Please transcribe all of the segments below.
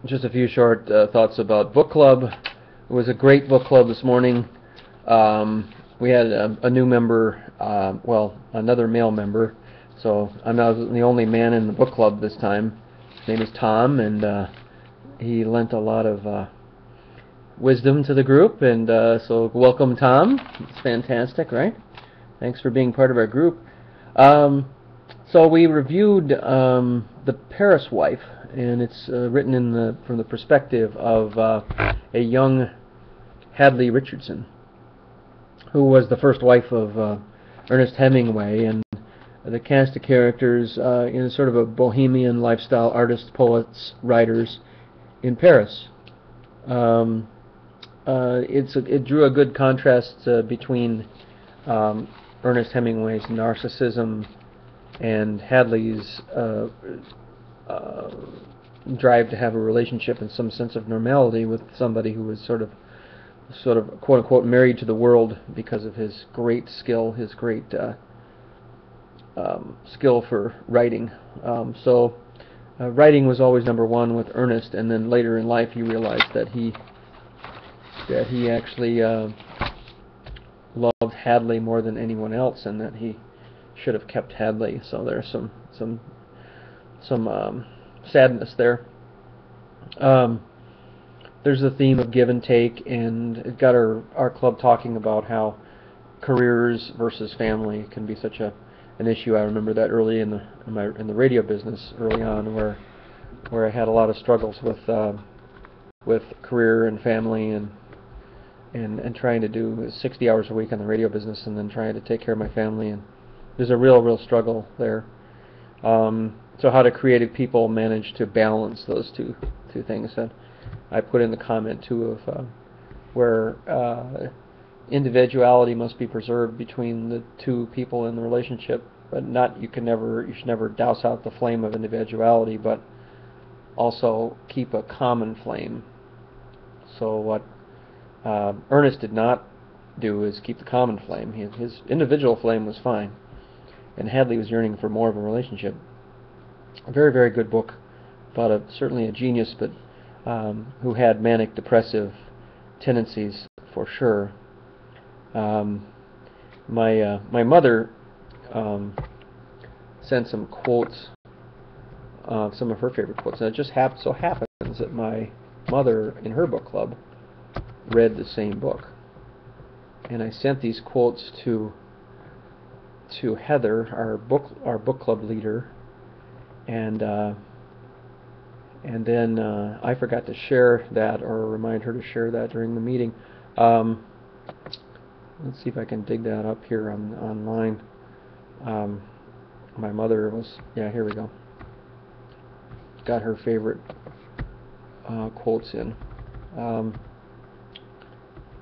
Just a few short thoughts about book club. It was a great book club this morning. We had a new member, well, another male member. So I'm not the only man in the book club this time. His name is Tom, and he lent a lot of wisdom to the group. And so welcome, Tom. It's fantastic, right? Thanks for being part of our group. So we reviewed The Paris Wife, and it's written from the perspective of a young Hadley Richardson, who was the first wife of Ernest Hemingway, and the cast of characters in sort of a bohemian lifestyle, artists, poets, writers in Paris. It drew a good contrast between Ernest Hemingway's narcissism and Hadley's drive to have a relationship and some sense of normality with somebody who was sort of quote unquote married to the world because of his great skill, his great skill for writing. Writing was always number one with Ernest, and then later in life he realized that he actually loved Hadley more than anyone else, and that he should have kept Hadley. So there's some sadness there. There's a theme of give and take, and it got our club talking about how careers versus family can be such an issue. I remember that early in the radio business early on, where I had a lot of struggles with career and family and trying to do 60 hours a week on the radio business and then trying to take care of my family, and there's a real struggle there. So how do creative people manage to balance those two things? And I put in the comment too of where individuality must be preserved between the two people in the relationship, but you should never douse out the flame of individuality, but also keep a common flame. So what Ernest did not do is keep the common flame. His individual flame was fine, and Hadley was yearning for more of a relationship. A very good book about certainly a genius, but who had manic depressive tendencies for sure. My mother sent some quotes, some of her favorite quotes, and it just so happens that my mother in her book club read the same book, and I sent these quotes to Heather, our book club leader, and then I forgot to share that or remind her to share that during the meeting. Let's see if I can dig that up here online. My mother was, here we go. Got her favorite quotes in.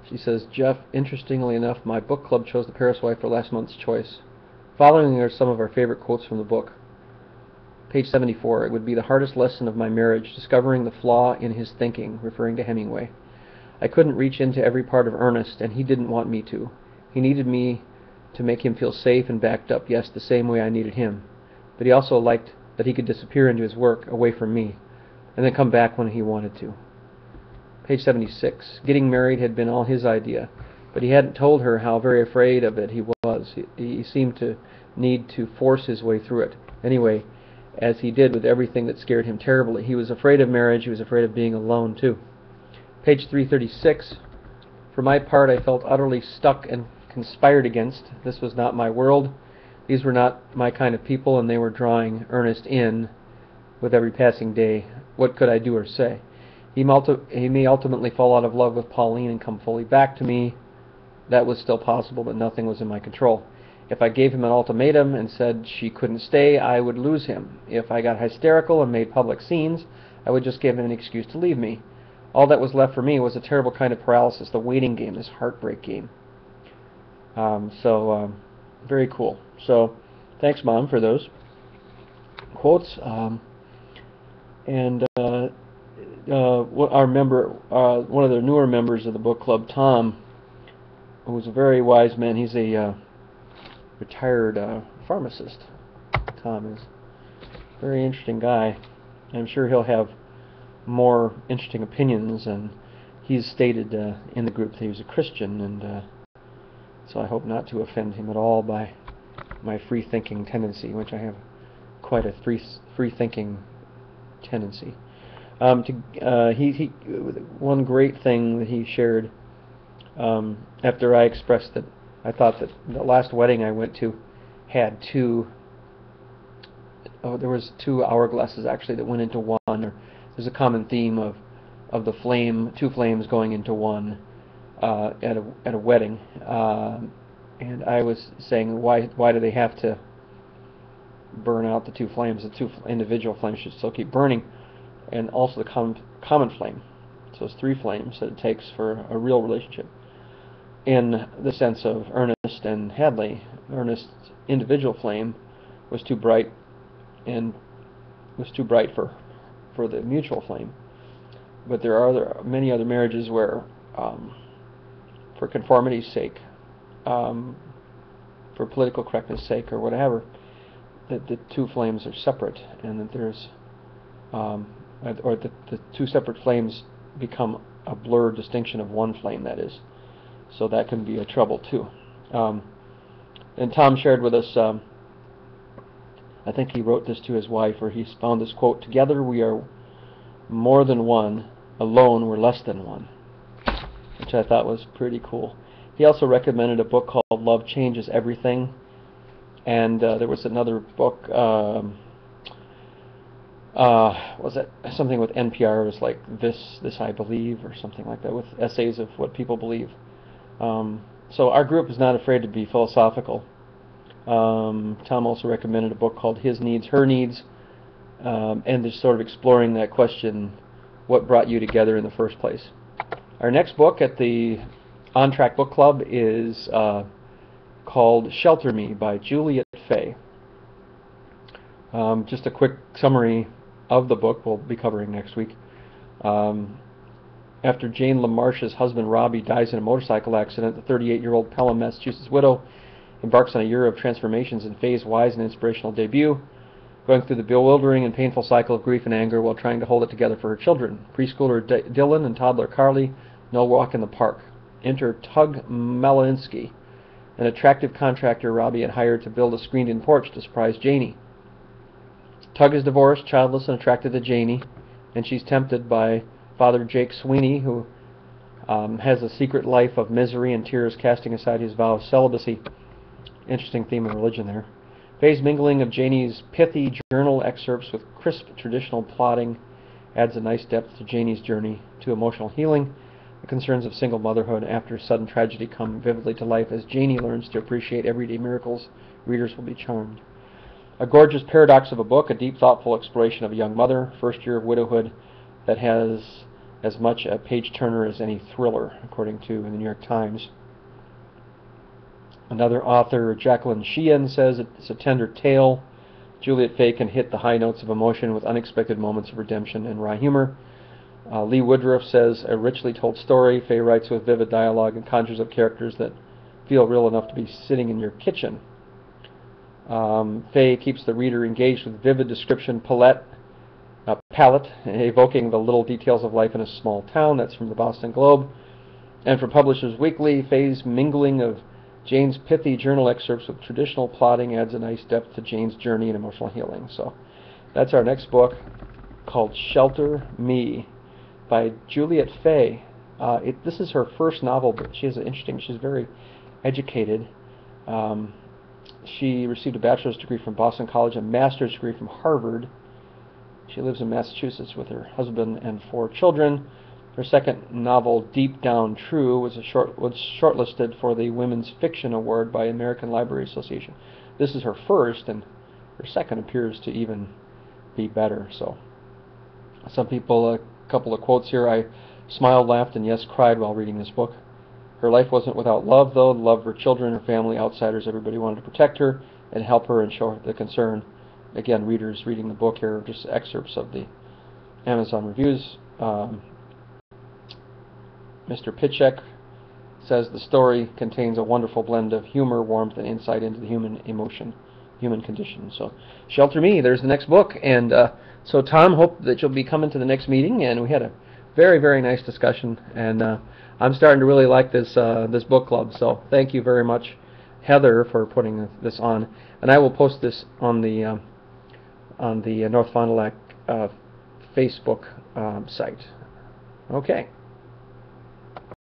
She says, Jeff, interestingly enough, my book club chose The Paris Wife for last month's choice. Following are some of our favorite quotes from the book. Page 74, it would be the hardest lesson of my marriage, discovering the flaw in his thinking, referring to Hemingway. I couldn't reach into every part of Ernest, and he didn't want me to. He needed me to make him feel safe and backed up, yes, the same way I needed him. But he also liked that he could disappear into his work, away from me, and then come back when he wanted to. Page 76, getting married had been all his idea, but he hadn't told her how very afraid of it he was. He seemed to need to force his way through it. Anyway, as he did with everything that scared him terribly. He was afraid of marriage. He was afraid of being alone, too. Page 336. For my part, I felt utterly stuck and conspired against. This was not my world. These were not my kind of people, and they were drawing Ernest in with every passing day. What could I do or say? He may ultimately fall out of love with Pauline and come fully back to me. That was still possible, but nothing was in my control. If I gave him an ultimatum and said she couldn't stay, I would lose him. If I got hysterical and made public scenes, I would just give him an excuse to leave me. All that was left for me was a terrible kind of paralysis, the waiting game, this heartbreak game. Very cool. So, thanks, Mom, for those quotes. Our member, one of the newer members of the book club, Tom, who's a very wise man. He's a retired pharmacist. Tom is a very interesting guy. I'm sure he'll have more interesting opinions, and he's stated in the group that he was a Christian, and so I hope not to offend him at all by my free-thinking tendency, which I have quite a free-thinking tendency. One great thing that he shared after I expressed that I thought that the last wedding I went to had there was two hourglasses actually that went into one. Or there's a common theme of the two flames going into one at a wedding, and I was saying why do they have to burn out the two flames? The two individual flames should still keep burning, and also the common flame. So it's three flames that it takes for a real relationship. In the sense of Ernest and Hadley, Ernest's individual flame was too bright for the mutual flame. But there are many other marriages where, for conformity's sake, for political correctness' sake, or whatever, that the two flames are separate, and that there's, or that the two separate flames become a blurred distinction of one flame, that is. So that can be a trouble too. And Tom shared with us, I think he wrote this to his wife, where he found this quote: "Together we are more than one, alone we're less than one," which I thought was pretty cool. He also recommended a book called Love Changes Everything, and there was another book, was it something with NPR? It was like this I Believe, or something like that, with essays of what people believe. So our group is not afraid to be philosophical. Tom also recommended a book called His Needs, Her Needs, and just sort of exploring that question, what brought you together in the first place? Our next book at the On Track Book Club is called Shelter Me by Juliet Fay. Just a quick summary of the book we'll be covering next week. After Jane LaMarche's husband Robbie dies in a motorcycle accident, the 38-year-old Pelham, Massachusetts widow embarks on a year of transformations in Fay's wise and inspirational debut, going through the bewildering and painful cycle of grief and anger while trying to hold it together for her children. Preschooler Dylan and toddler Carly no walk in the park. Enter Tug Malinsky, an attractive contractor Robbie had hired to build a screened-in porch to surprise Janie. Tug is divorced, childless, and attracted to Janie, and she's tempted by Father Jake Sweeney, who has a secret life of misery and tears, casting aside his vow of celibacy. Interesting theme of religion there. Fay's mingling of Janie's pithy journal excerpts with crisp traditional plotting adds a nice depth to Janie's journey to emotional healing. The concerns of single motherhood after sudden tragedy come vividly to life as Janie learns to appreciate everyday miracles. Readers will be charmed. A gorgeous paradox of a book, a deep, thoughtful exploration of a young mother, first year of widowhood, that has as much a page-turner as any thriller, according to the New York Times. Another author, Jacqueline Sheehan, says it's a tender tale. Juliet Fay can hit the high notes of emotion with unexpected moments of redemption and wry humor. Lee Woodruff says, a richly told story. Fay writes with vivid dialogue and conjures up characters that feel real enough to be sitting in your kitchen. Fay keeps the reader engaged with vivid description palette, evoking the little details of life in a small town. That's from the Boston Globe. And for Publishers Weekly, Fay's mingling of Jane's pithy journal excerpts with traditional plotting adds a nice depth to Jane's journey in emotional healing. So that's our next book, called Shelter Me by Juliet Fay. This is her first novel, but she's very educated. She received a bachelor's degree from Boston College, a master's degree from Harvard. She lives in Massachusetts with her husband and 4 children. Her second novel, Deep Down True, was shortlisted for the Women's Fiction Award by American Library Association. This is her first, and her second appears to even be better. So, some people, a couple of quotes here. I smiled, laughed, and yes, cried while reading this book. Her life wasn't without love, though. Love for children, her family, outsiders, everybody wanted to protect her and help her and show her the concern. Again, readers reading the book here are just excerpts of the Amazon reviews. Mr. Pitchek says the story contains a wonderful blend of humor, warmth, and insight into the human emotion. human condition. So, Shelter Me, there's the next book. And so, Tom, hope that you'll be coming to the next meeting. And we had a very, very nice discussion. And I'm starting to really like this book club. So, thank you very much, Heather, for putting this on. And I will post this on the North Fond du Lac Facebook site. Okay.